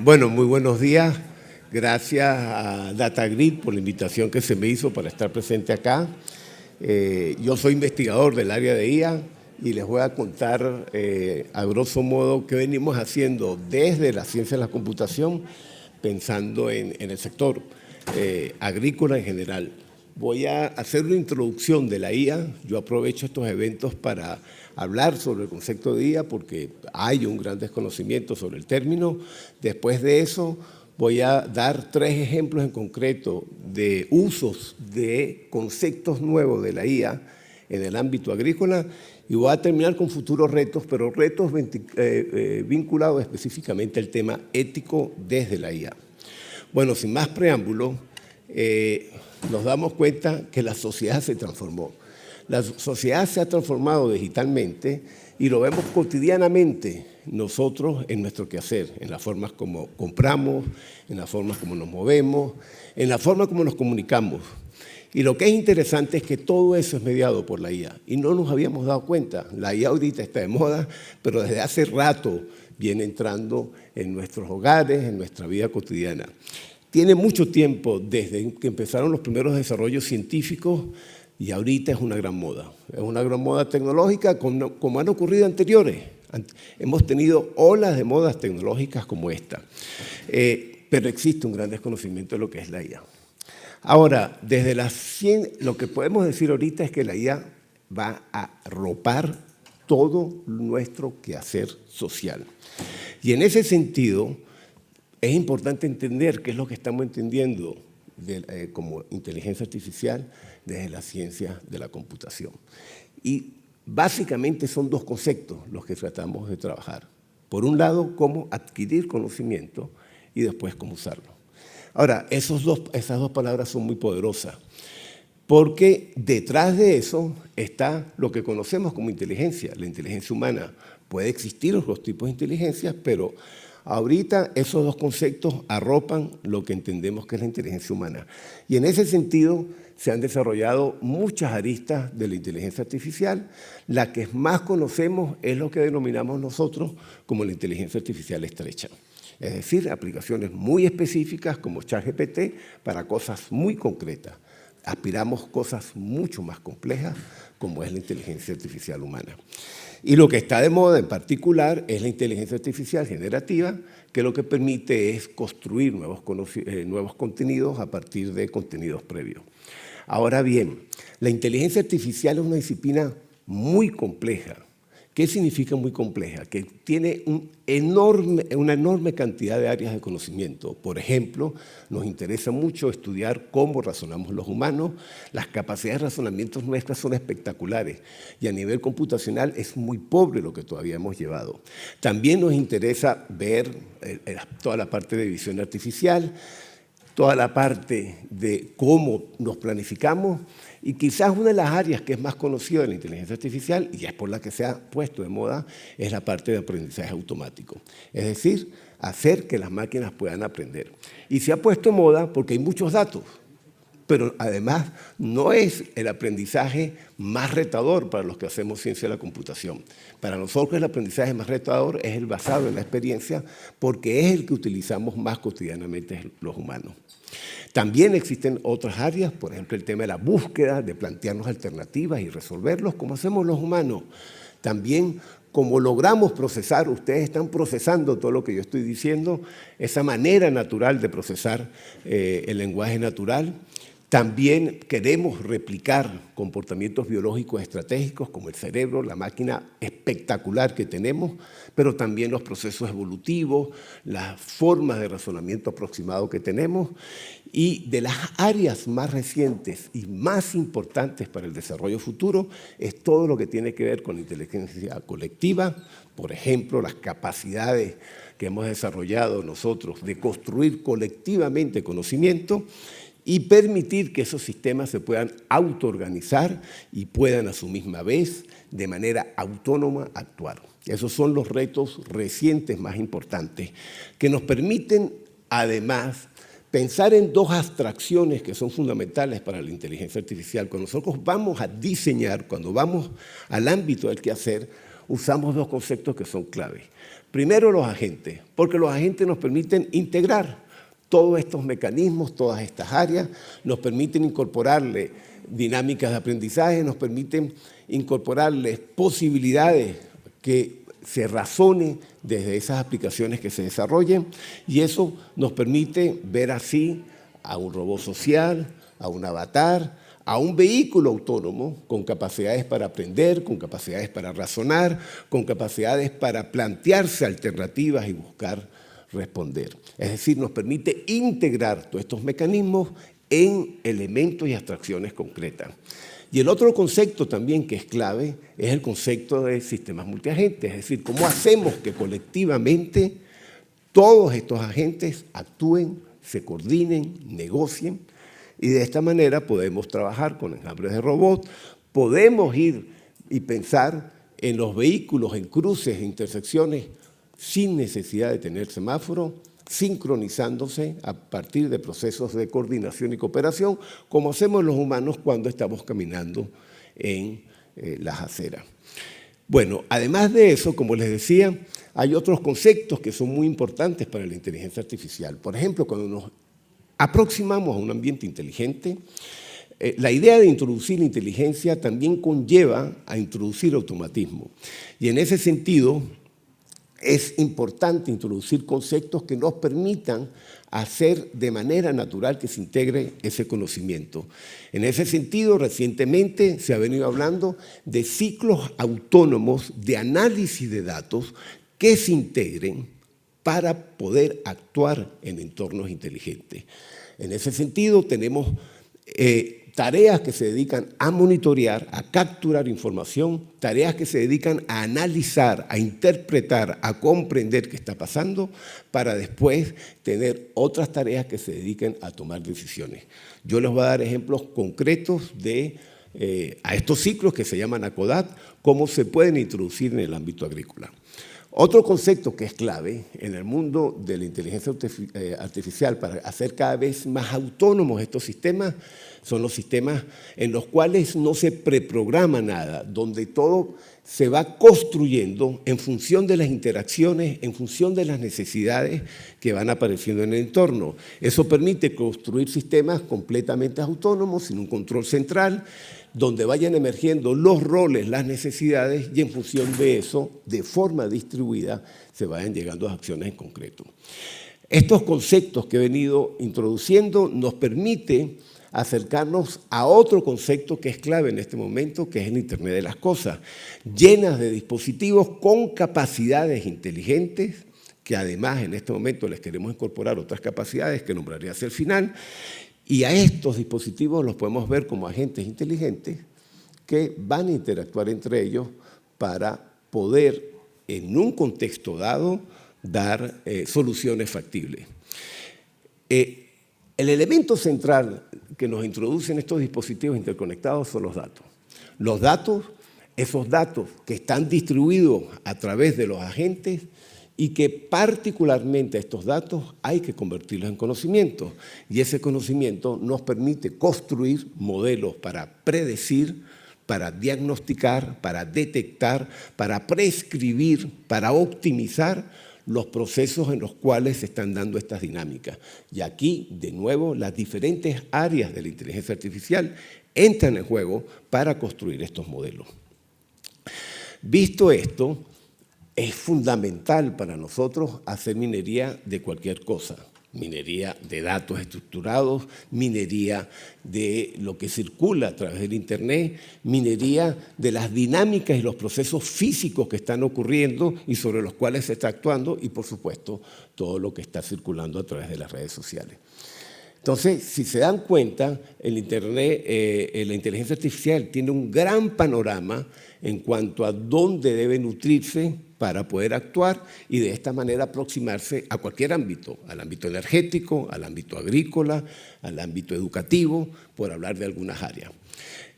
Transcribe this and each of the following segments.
Bueno, muy buenos días. Gracias a DataGrid por la invitación que se me hizo para estar presente acá. Yo soy investigador del área de IA y les voy a contar a grosso modo qué venimos haciendo desde la ciencia de la computación, pensando en el sector agrícola en general. Voy a hacer una introducción de la IA. Yo aprovecho estos eventos para hablar sobre el concepto de IA porque hay un gran desconocimiento sobre el término. Después de eso voy a dar 3 ejemplos en concreto de usos de conceptos nuevos de la IA en el ámbito agrícola y voy a terminar con futuros retos, pero retos vinculados específicamente al tema ético desde la IA. Bueno, sin más preámbulo, nos damos cuenta que la sociedad se transformó. La sociedad se ha transformado digitalmente y lo vemos cotidianamente nosotros en nuestro quehacer, en las formas como compramos, en las formas como nos movemos, en la forma como nos comunicamos. Y lo que es interesante es que todo eso es mediado por la IA y no nos habíamos dado cuenta. La IA ahorita está de moda, pero desde hace rato viene entrando en nuestros hogares, en nuestra vida cotidiana. Tiene mucho tiempo desde que empezaron los primeros desarrollos científicos y ahorita es una gran moda. Es una gran moda tecnológica como han ocurrido anteriores. Hemos tenido olas de modas tecnológicas como esta. Pero existe un gran desconocimiento de lo que es la IA. Ahora, desde la ciencia, lo que podemos decir ahorita es que la IA va a arropar todo nuestro quehacer social. Y en ese sentido, es importante entender qué es lo que estamos entendiendo como inteligencia artificial desde la ciencia de la computación. Y básicamente son 2 conceptos los que tratamos de trabajar. Por un lado, cómo adquirir conocimiento y después cómo usarlo. Ahora, esas dos palabras son muy poderosas porque detrás de eso está lo que conocemos como inteligencia, la inteligencia humana. Puede existir otros tipos de inteligencias, pero ahorita esos 2 conceptos arropan lo que entendemos que es la inteligencia humana. Y en ese sentido se han desarrollado muchas aristas de la inteligencia artificial. La que más conocemos es lo que denominamos nosotros como la inteligencia artificial estrecha. Es decir, aplicaciones muy específicas como ChatGPT para cosas muy concretas. Aspiramos cosas mucho más complejas como es la inteligencia artificial humana. Y lo que está de moda en particular es la inteligencia artificial generativa, que lo que permite es construir nuevos contenidos a partir de contenidos previos. Ahora bien, la inteligencia artificial es una disciplina muy compleja. ¿Qué significa muy compleja? Que tiene una enorme cantidad de áreas de conocimiento. Por ejemplo, nos interesa mucho estudiar cómo razonamos los humanos. Las capacidades de razonamiento nuestras son espectaculares y a nivel computacional es muy pobre lo que todavía hemos llevado. También nos interesa ver toda la parte de visión artificial, toda la parte de cómo nos planificamos y quizás una de las áreas que es más conocida de la inteligencia artificial y es por la que se ha puesto de moda es la parte de aprendizaje automático. Es decir, hacer que las máquinas puedan aprender. Y se ha puesto de moda porque hay muchos datos, pero además no es el aprendizaje más retador para los que hacemos ciencia de la computación. Para nosotros el aprendizaje más retador es el basado en la experiencia porque es el que utilizamos más cotidianamente los humanos. También existen otras áreas, por ejemplo, el tema de la búsqueda, de plantearnos alternativas y resolverlos, como hacemos los humanos. También, como logramos procesar, ustedes están procesando todo lo que yo estoy diciendo, esa manera natural de procesar el lenguaje natural. También queremos replicar comportamientos biológicos estratégicos como el cerebro, la máquina espectacular que tenemos, pero también los procesos evolutivos, las formas de razonamiento aproximado que tenemos. Y de las áreas más recientes y más importantes para el desarrollo futuro es todo lo que tiene que ver con la inteligencia colectiva, por ejemplo, las capacidades que hemos desarrollado nosotros de construir colectivamente conocimiento y permitir que esos sistemas se puedan autoorganizar y puedan a su misma vez, de manera autónoma, actuar. Esos son los retos recientes más importantes que nos permiten, además, pensar en 2 abstracciones que son fundamentales para la inteligencia artificial. Cuando nosotros vamos a diseñar, cuando vamos al ámbito del quehacer, usamos dos conceptos que son claves. Primero, los agentes, porque los agentes nos permiten integrar todos estos mecanismos, todas estas áreas, nos permiten incorporarle dinámicas de aprendizaje, nos permiten incorporarles posibilidades que se razone desde esas aplicaciones que se desarrollen, y eso nos permite ver así a un robot social, a un avatar, a un vehículo autónomo con capacidades para aprender, con capacidades para razonar, con capacidades para plantearse alternativas y buscar responder. Es decir, nos permite integrar todos estos mecanismos en elementos y abstracciones concretas. Y el otro concepto también que es clave es el concepto de sistemas multiagentes, es decir, cómo hacemos que colectivamente todos estos agentes actúen, se coordinen, negocien, y de esta manera podemos trabajar con enjambres de robots, podemos ir y pensar en los vehículos, en cruces e intersecciones sin necesidad de tener semáforo, sincronizándose a partir de procesos de coordinación y cooperación, como hacemos los humanos cuando estamos caminando en las aceras. Bueno, además de eso, como les decía, hay otros conceptos que son muy importantes para la inteligencia artificial. Por ejemplo, cuando nos aproximamos a un ambiente inteligente, la idea de introducir la inteligencia también conlleva a introducir automatismo. Y en ese sentido, es importante introducir conceptos que nos permitan hacer de manera natural que se integre ese conocimiento. En ese sentido, recientemente se ha venido hablando de ciclos autónomos de análisis de datos que se integren para poder actuar en entornos inteligentes. En ese sentido, tenemos tareas que se dedican a monitorear, a capturar información, tareas que se dedican a analizar, a interpretar, a comprender qué está pasando, para después tener otras tareas que se dediquen a tomar decisiones. Yo les voy a dar ejemplos concretos de a estos ciclos que se llaman ACODAT, cómo se pueden introducir en el ámbito agrícola. Otro concepto que es clave en el mundo de la inteligencia artificial para hacer cada vez más autónomos estos sistemas son los sistemas en los cuales no se preprograma nada, donde todo se va construyendo en función de las interacciones, en función de las necesidades que van apareciendo en el entorno. Eso permite construir sistemas completamente autónomos, sin un control central, donde vayan emergiendo los roles, las necesidades, y en función de eso, de forma distribuida, se vayan llegando a acciones en concreto. Estos conceptos que he venido introduciendo nos permite acercarnos a otro concepto que es clave en este momento, que es el Internet de las Cosas, llenas de dispositivos con capacidades inteligentes, que además en este momento les queremos incorporar otras capacidades que nombraré hacia el final, y a estos dispositivos los podemos ver como agentes inteligentes que van a interactuar entre ellos para poder, en un contexto dado, dar soluciones factibles. El elemento central que nos introducen estos dispositivos interconectados son los datos. Los datos, esos datos que están distribuidos a través de los agentes y que particularmente estos datos hay que convertirlos en conocimiento. Y ese conocimiento nos permite construir modelos para predecir, para diagnosticar, para detectar, para prescribir, para optimizar los procesos en los cuales se están dando estas dinámicas. Y aquí, de nuevo, las diferentes áreas de la inteligencia artificial entran en juego para construir estos modelos. Visto esto, es fundamental para nosotros hacer minería de cualquier cosa. Minería de datos estructurados, minería de lo que circula a través del Internet, minería de las dinámicas y los procesos físicos que están ocurriendo y sobre los cuales se está actuando, y por supuesto todo lo que está circulando a través de las redes sociales. Entonces, si se dan cuenta, el Internet, la inteligencia artificial tiene un gran panorama en cuanto a dónde debe nutrirse para poder actuar y de esta manera aproximarse a cualquier ámbito, al ámbito energético, al ámbito agrícola, al ámbito educativo, por hablar de algunas áreas.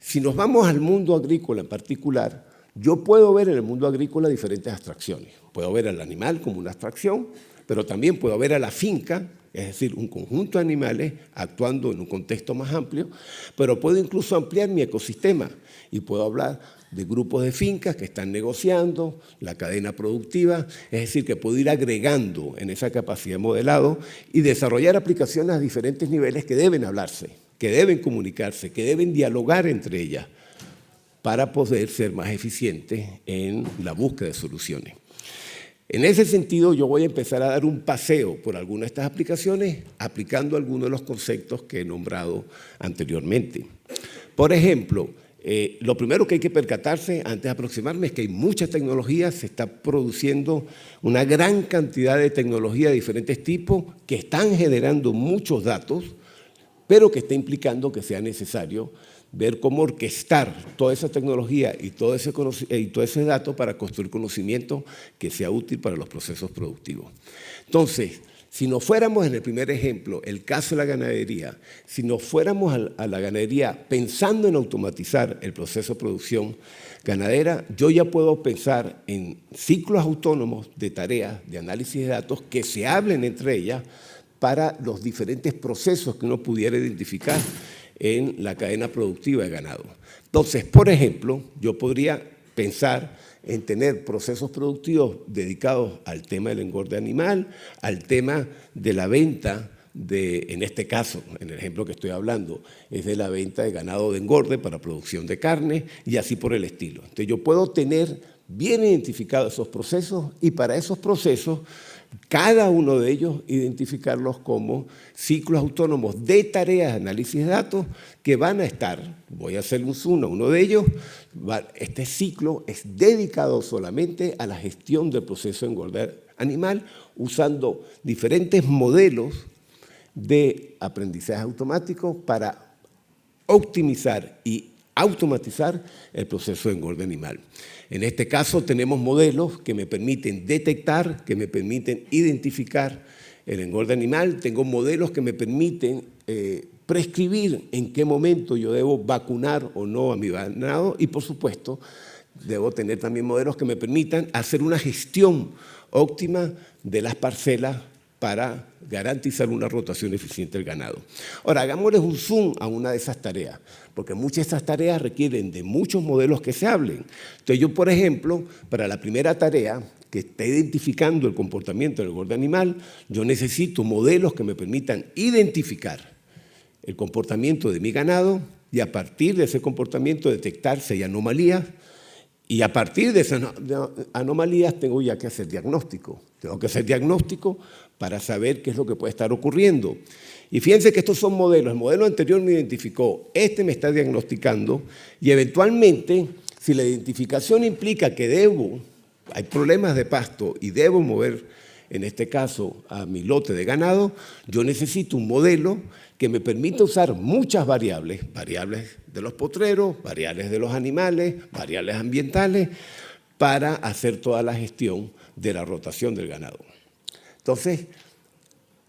Si nos vamos al mundo agrícola en particular, yo puedo ver en el mundo agrícola diferentes abstracciones. Puedo ver al animal como una abstracción, pero también puedo ver a la finca es decir, un conjunto de animales actuando en un contexto más amplio, pero puedo incluso ampliar mi ecosistema y puedo hablar de grupos de fincas que están negociando, la cadena productiva, es decir, que puedo ir agregando en esa capacidad de modelado y desarrollar aplicaciones a diferentes niveles que deben hablarse, que deben comunicarse, que deben dialogar entre ellas para poder ser más eficientes en la búsqueda de soluciones. En ese sentido, yo voy a empezar a dar un paseo por algunas de estas aplicaciones aplicando algunos de los conceptos que he nombrado anteriormente. Por ejemplo, lo primero que hay que percatarse antes de aproximarme es que hay mucha tecnología, se está produciendo una gran cantidad de tecnología de diferentes tipos que están generando muchos datos, pero que está implicando que sea necesario ver cómo orquestar toda esa tecnología y todo ese dato para construir conocimiento que sea útil para los procesos productivos. Entonces, si nos fuéramos en el primer ejemplo, el caso de la ganadería, si nos fuéramos a la ganadería pensando en automatizar el proceso de producción ganadera, yo ya puedo pensar en ciclos autónomos de tareas de análisis de datos que se hablen entre ellas para los diferentes procesos que uno pudiera identificar en la cadena productiva de ganado. Entonces, por ejemplo, yo podría pensar en tener procesos productivos dedicados al tema del engorde animal, al tema de la venta en este caso, en el ejemplo que estoy hablando, es de la venta de ganado de engorde para producción de carne y así por el estilo. Entonces, yo puedo tener bien identificados esos procesos y para esos procesos cada uno de ellos identificarlos como ciclos autónomos de tareas de análisis de datos que van a estar, voy a hacer un zoom a uno de ellos, este ciclo es dedicado solamente a la gestión del proceso de engordar animal usando diferentes modelos de aprendizaje automático para optimizar y automatizar el proceso de engorde animal. En este caso tenemos modelos que me permiten detectar, que me permiten identificar el engorde animal. Tengo modelos que me permiten prescribir en qué momento yo debo vacunar o no a mi ganado y, por supuesto, debo tener también modelos que me permitan hacer una gestión óptima de las parcelas para garantizar una rotación eficiente del ganado. Ahora, hagámosles un zoom a una de esas tareas, porque muchas de esas tareas requieren de muchos modelos que se hablen. Entonces yo, por ejemplo, para la primera tarea, que está identificando el comportamiento del engorde animal, yo necesito modelos que me permitan identificar el comportamiento de mi ganado y a partir de ese comportamiento detectar si hay anomalías, y a partir de esas anomalías tengo ya que hacer diagnóstico. Tengo que hacer diagnóstico para saber qué es lo que puede estar ocurriendo. Y fíjense que estos son modelos. El modelo anterior me identificó, este me está diagnosticando y eventualmente, si la identificación implica que hay problemas de pasto y debo mover, en este caso, a mi lote de ganado, yo necesito un modelo que me permita usar muchas variables, variables de los potreros, variables de los animales, variables ambientales, para hacer toda la gestión de la rotación del ganado. Entonces,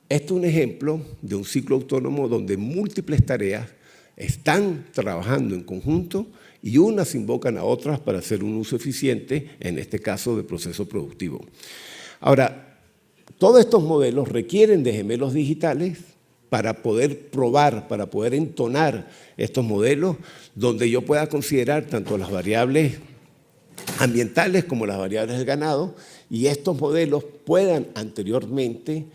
este es un ejemplo de un ciclo autónomo donde múltiples tareas están trabajando en conjunto y unas invocan a otras para hacer un uso eficiente, en este caso, del proceso productivo. Ahora, todos estos modelos requieren de gemelos digitales para poder probar, para poder entonar estos modelos, donde yo pueda considerar tanto las variables ambientales como las variables del ganado, y estos modelos puedan anteriormente,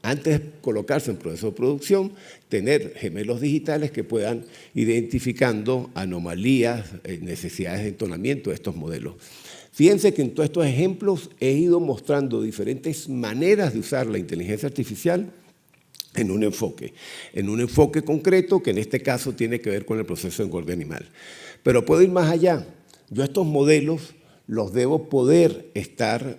antes de colocarse en proceso de producción, tener gemelos digitales que puedan identificando anomalías, necesidades de entonamiento de estos modelos. Fíjense que en todos estos ejemplos he ido mostrando diferentes maneras de usar la inteligencia artificial en un enfoque concreto que en este caso tiene que ver con el proceso de engorde animal. Pero puedo ir más allá. Yo estos modelos los debo poder estar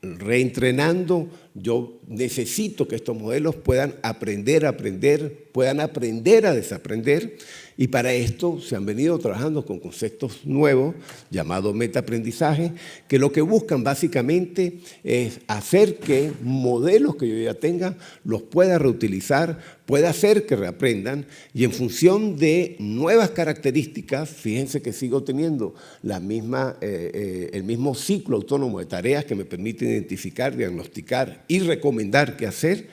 reentrenando. Yo necesito que estos modelos puedan aprender a aprender, puedan aprender a desaprender, y para esto se han venido trabajando con conceptos nuevos llamados metaaprendizaje, que lo que buscan básicamente es hacer que modelos que yo ya tenga los pueda reutilizar, pueda hacer que reaprendan, y en función de nuevas características, fíjense que sigo teniendo el mismo ciclo autónomo de tareas que me permite identificar, diagnosticar y recomendar qué hacer.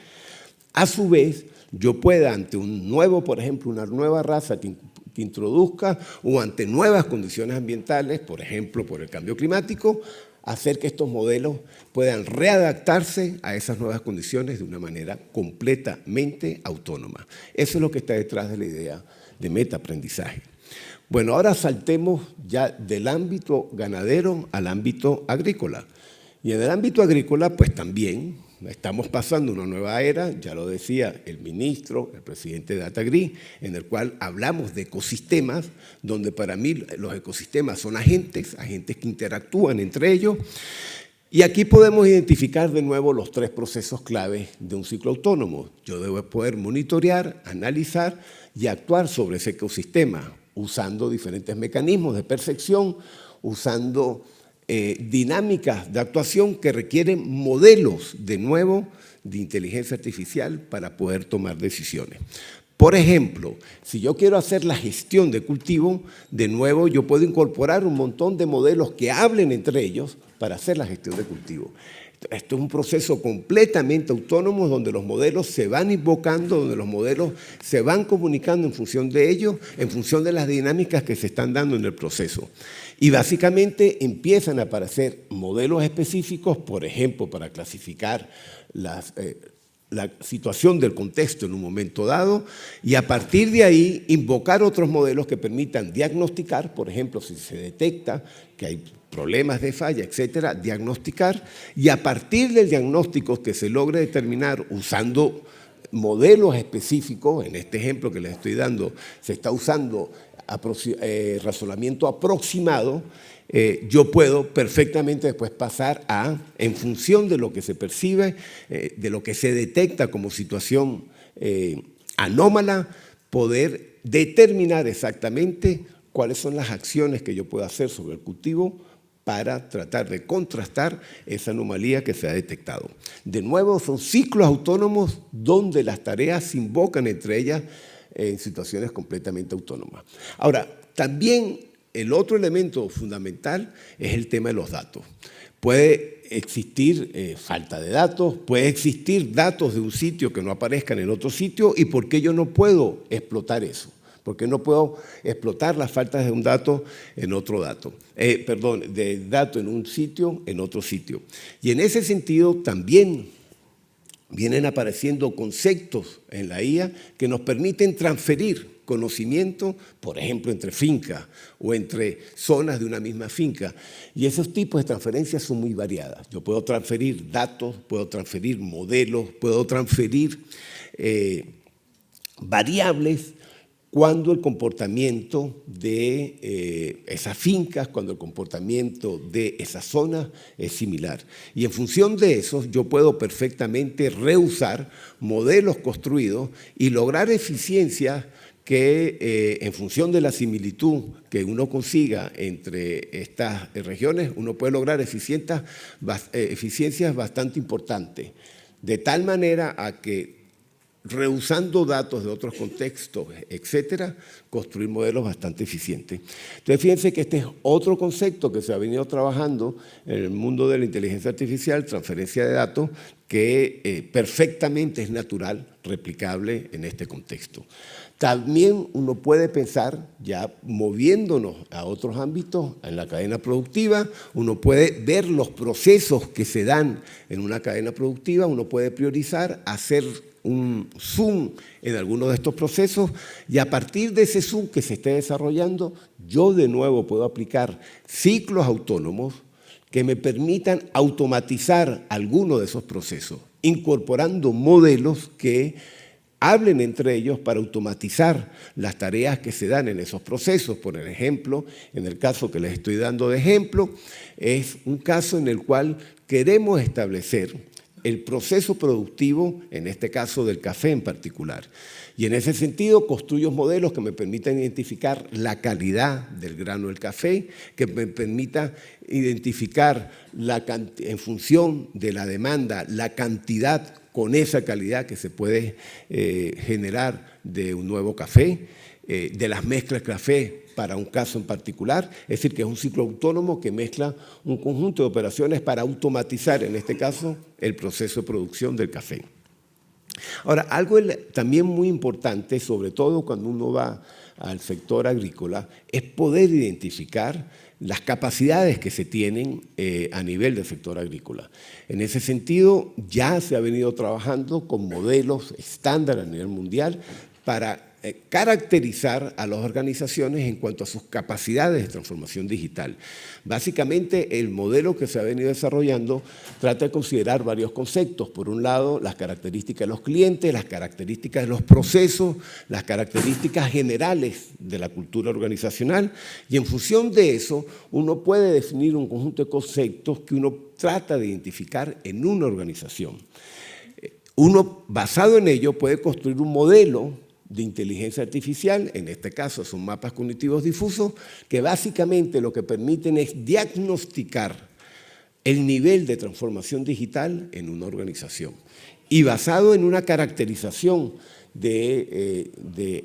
a su vez, yo pueda ante un nuevo, por ejemplo, una nueva raza que introduzca o ante nuevas condiciones ambientales, por ejemplo, por el cambio climático, hacer que estos modelos puedan readaptarse a esas nuevas condiciones de una manera completamente autónoma. Eso es lo que está detrás de la idea de metaaprendizaje. Bueno, ahora saltemos ya del ámbito ganadero al ámbito agrícola. Y en el ámbito agrícola, pues también estamos pasando una nueva era, ya lo decía el ministro, el presidente de Datagrid, en el cual hablamos de ecosistemas, donde para mí los ecosistemas son agentes que interactúan entre ellos. Y aquí podemos identificar de nuevo los tres procesos claves de un ciclo autónomo. Yo debo poder monitorear, analizar y actuar sobre ese ecosistema, usando diferentes mecanismos de percepción, usando dinámicas de actuación que requieren modelos, de nuevo, de inteligencia artificial para poder tomar decisiones. Por ejemplo, si yo quiero hacer la gestión de cultivo, de nuevo yo puedo incorporar un montón de modelos que hablen entre ellos para hacer la gestión de cultivo. Esto es un proceso completamente autónomo donde los modelos se van invocando, donde los modelos se van comunicando en función de ellos, en función de las dinámicas que se están dando en el proceso. Y básicamente empiezan a aparecer modelos específicos, por ejemplo, para clasificar la situación del contexto en un momento dado, y a partir de ahí invocar otros modelos que permitan diagnosticar, por ejemplo, si se detecta que hay problemas de falla, etcétera, diagnosticar, y a partir del diagnóstico que se logre determinar usando modelos específicos, en este ejemplo que les estoy dando, se está usando razonamiento aproximado, yo puedo perfectamente después pasar a, en función de lo que se percibe, de lo que se detecta como situación anómala, poder determinar exactamente cuáles son las acciones que yo puedo hacer sobre el cultivo para tratar de contrastar esa anomalía que se ha detectado. De nuevo, son ciclos autónomos donde las tareas se invocan entre ellas en situaciones completamente autónomas. Ahora, también el otro elemento fundamental es el tema de los datos. Puede existir falta de datos, puede existir datos de un sitio que no aparezcan en otro sitio, ¿y por qué yo no puedo explotar eso? Porque no puedo explotar las faltas de un dato en otro dato. De dato en un sitio, en otro sitio. Y en ese sentido también vienen apareciendo conceptos en la IA que nos permiten transferir conocimiento, por ejemplo, entre fincas o entre zonas de una misma finca. Y esos tipos de transferencias son muy variadas. Yo puedo transferir datos, puedo transferir modelos, puedo transferir variables cuando el comportamiento de esas fincas, cuando el comportamiento de esas zonas es similar. Y en función de eso, yo puedo perfectamente reusar modelos construidos y lograr eficiencias que en función de la similitud que uno consiga entre estas regiones, uno puede lograr eficiencias bastante importantes, de tal manera a que reusando datos de otros contextos, etcétera, construir modelos bastante eficientes. Entonces, fíjense que este es otro concepto que se ha venido trabajando en el mundo de la inteligencia artificial, transferencia de datos, que perfectamente es natural, replicable en este contexto. También uno puede pensar, ya moviéndonos a otros ámbitos, en la cadena productiva, uno puede ver los procesos que se dan en una cadena productiva, uno puede priorizar, hacer un zoom en alguno de estos procesos y a partir de ese zoom que se esté desarrollando, yo de nuevo puedo aplicar ciclos autónomos que me permitan automatizar alguno de esos procesos, incorporando modelos que hablen entre ellos para automatizar las tareas que se dan en esos procesos. Por ejemplo, en el caso que les estoy dando de ejemplo, es un caso en el cual queremos establecer el proceso productivo, en este caso del café en particular. Y en ese sentido construyo modelos que me permitan identificar la calidad del grano del café, que me permita identificar en función de la demanda, la cantidad con esa calidad que se puede generar de un nuevo café, de las mezclas café para un caso en particular, es decir, que es un ciclo autónomo que mezcla un conjunto de operaciones para automatizar, en este caso, el proceso de producción del café. Ahora, algo también muy importante, sobre todo cuando uno va al sector agrícola, es poder identificar las capacidades que se tienen a nivel del sector agrícola. En ese sentido, ya se ha venido trabajando con modelos estándar a nivel mundial para caracterizar a las organizaciones en cuanto a sus capacidades de transformación digital. Básicamente, el modelo que se ha venido desarrollando trata de considerar varios conceptos. Por un lado, las características de los clientes, las características de los procesos, las características generales de la cultura organizacional, y en función de eso, uno puede definir un conjunto de conceptos que uno trata de identificar en una organización. Uno, basado en ello, puede construir un modelo de inteligencia artificial, en este caso son mapas cognitivos difusos, que básicamente lo que permiten es diagnosticar el nivel de transformación digital en una organización. Y basado en una caracterización de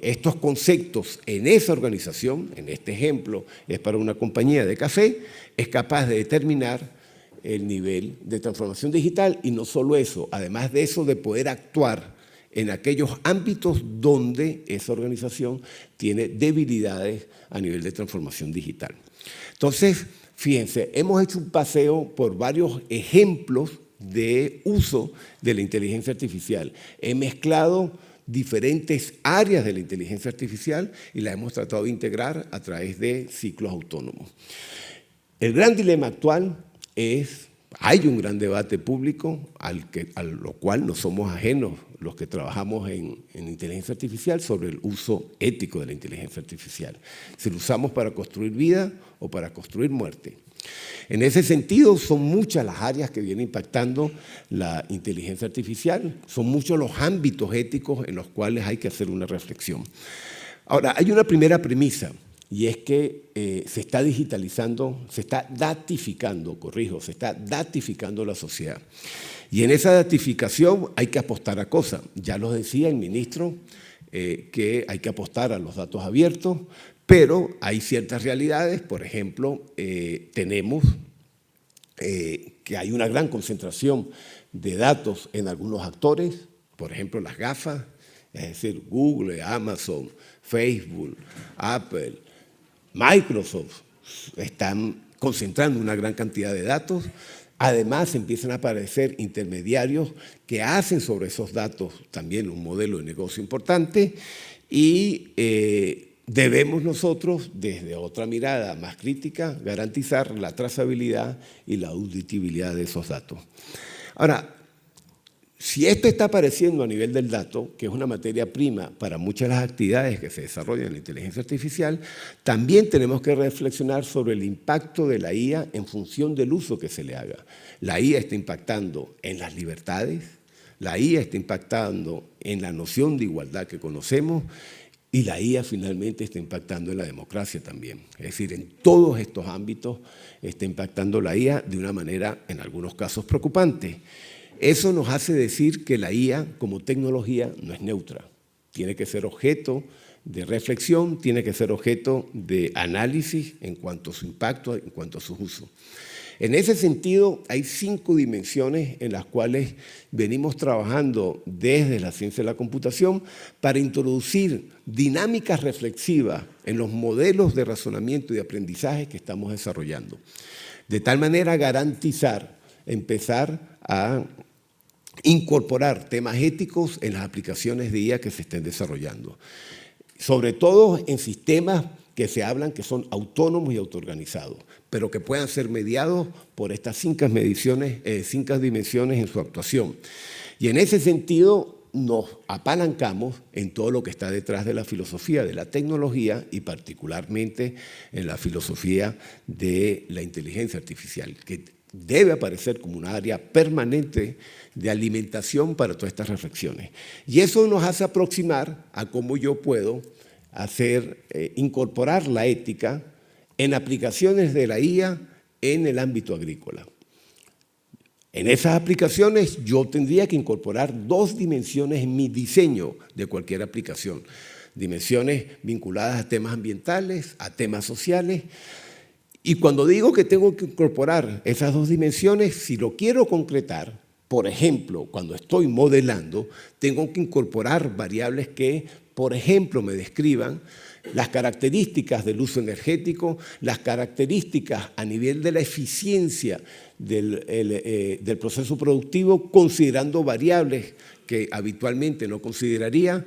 estos conceptos en esa organización, en este ejemplo es para una compañía de café, es capaz de determinar el nivel de transformación digital y no solo eso, además de eso de poder actuar en aquellos ámbitos donde esa organización tiene debilidades a nivel de transformación digital. Entonces, fíjense, hemos hecho un paseo por varios ejemplos de uso de la inteligencia artificial. He mezclado diferentes áreas de la inteligencia artificial y la hemos tratado de integrar a través de ciclos autónomos. El gran dilema actual es: hay un gran debate público a lo cual no somos ajenos los que trabajamos en inteligencia artificial sobre el uso ético de la inteligencia artificial. Si lo usamos para construir vida o para construir muerte. En ese sentido, son muchas las áreas que vienen impactando la inteligencia artificial, son muchos los ámbitos éticos en los cuales hay que hacer una reflexión. Ahora, hay una primera premisa, y es que se está digitalizando, se está datificando la sociedad. Y en esa datificación hay que apostar a cosas. Ya lo decía el ministro, que hay que apostar a los datos abiertos, pero hay ciertas realidades. Por ejemplo, tenemos que hay una gran concentración de datos en algunos actores, por ejemplo, las gafas, es decir, Google, Amazon, Facebook, Apple, Microsoft están concentrando una gran cantidad de datos. Además, empiezan a aparecer intermediarios que hacen sobre esos datos también un modelo de negocio importante y debemos nosotros, desde otra mirada más crítica, garantizar la trazabilidad y la auditabilidad de esos datos. Ahora, si esto está apareciendo a nivel del dato, que es una materia prima para muchas de las actividades que se desarrollan en la inteligencia artificial, también tenemos que reflexionar sobre el impacto de la IA en función del uso que se le haga. La IA está impactando en las libertades, la IA está impactando en la noción de igualdad que conocemos y la IA finalmente está impactando en la democracia también. Es decir, en todos estos ámbitos está impactando la IA de una manera, en algunos casos, preocupante. Eso nos hace decir que la IA como tecnología no es neutra. Tiene que ser objeto de reflexión, tiene que ser objeto de análisis en cuanto a su impacto, en cuanto a su uso. En ese sentido, hay 5 dimensiones en las cuales venimos trabajando desde la ciencia de la computación para introducir dinámicas reflexivas en los modelos de razonamiento y de aprendizaje que estamos desarrollando. De tal manera garantizar, empezar a incorporar temas éticos en las aplicaciones de IA que se estén desarrollando. Sobre todo en sistemas que se hablan que son autónomos y autoorganizados, pero que puedan ser mediados por estas 5 dimensiones en su actuación. Y en ese sentido nos apalancamos en todo lo que está detrás de la filosofía de la tecnología y particularmente en la filosofía de la inteligencia artificial, que debe aparecer como una área permanente de alimentación para todas estas reflexiones. Y eso nos hace aproximar a cómo yo puedo incorporar la ética en aplicaciones de la IA en el ámbito agrícola. En esas aplicaciones yo tendría que incorporar 2 dimensiones en mi diseño de cualquier aplicación. Dimensiones vinculadas a temas ambientales, a temas sociales. Y cuando digo que tengo que incorporar esas 2 dimensiones, si lo quiero concretar, Por ejemplo, cuando estoy modelando, tengo que incorporar variables que, por ejemplo, me describan las características del uso energético, las características a nivel de la eficiencia del proceso productivo, considerando variables que habitualmente no consideraría,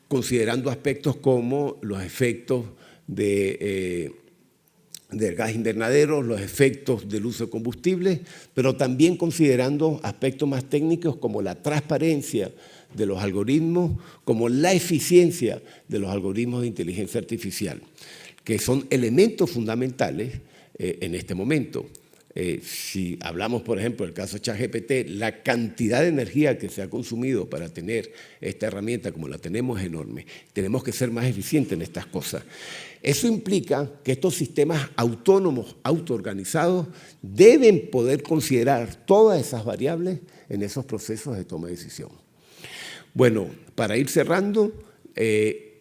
considerando aspectos como los efectos del gas invernadero, los efectos del uso de combustibles, pero también considerando aspectos más técnicos como la transparencia de los algoritmos, como la eficiencia de los algoritmos de inteligencia artificial, que son elementos fundamentales en este momento. Si hablamos, por ejemplo, del caso de ChatGPT, la cantidad de energía que se ha consumido para tener esta herramienta como la tenemos es enorme. Tenemos que ser más eficientes en estas cosas. Eso implica que estos sistemas autónomos, autoorganizados, deben poder considerar todas esas variables en esos procesos de toma de decisión. Bueno, para ir cerrando,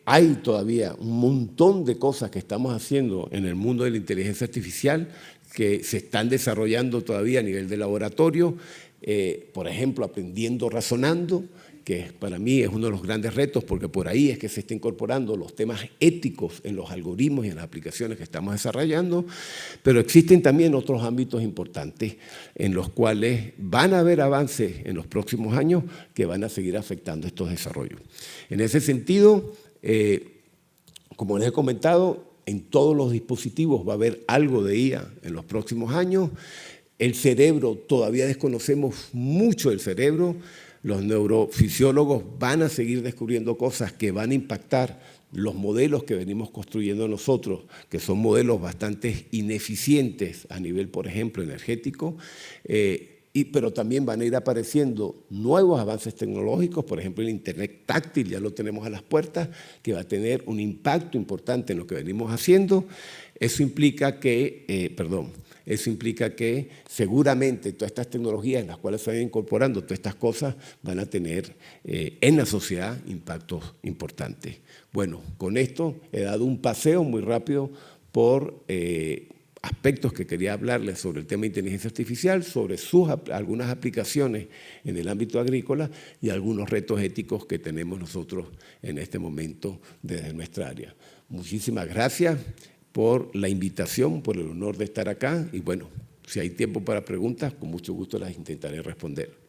hay todavía un montón de cosas que estamos haciendo en el mundo de la inteligencia artificial que se están desarrollando todavía a nivel de laboratorio, por ejemplo, aprendiendo razonando, que para mí es uno de los grandes retos, porque por ahí es que se está incorporando los temas éticos en los algoritmos y en las aplicaciones que estamos desarrollando, pero existen también otros ámbitos importantes en los cuales van a haber avances en los próximos años que van a seguir afectando estos desarrollos. En ese sentido, como les he comentado, en todos los dispositivos va a haber algo de IA en los próximos años. El cerebro, todavía desconocemos mucho del cerebro. Los neurofisiólogos van a seguir descubriendo cosas que van a impactar los modelos que venimos construyendo nosotros, que son modelos bastante ineficientes a nivel, por ejemplo, energético, pero también van a ir apareciendo nuevos avances tecnológicos, por ejemplo, el Internet táctil ya lo tenemos a las puertas, que va a tener un impacto importante en lo que venimos haciendo. Eso implica que, seguramente todas estas tecnologías en las cuales se van incorporando todas estas cosas van a tener en la sociedad impactos importantes. Bueno, con esto he dado un paseo muy rápido por aspectos que quería hablarles sobre el tema de inteligencia artificial, sobre algunas aplicaciones en el ámbito agrícola y algunos retos éticos que tenemos nosotros en este momento desde nuestra área. Muchísimas gracias por la invitación, por el honor de estar acá y bueno, si hay tiempo para preguntas, con mucho gusto las intentaré responder.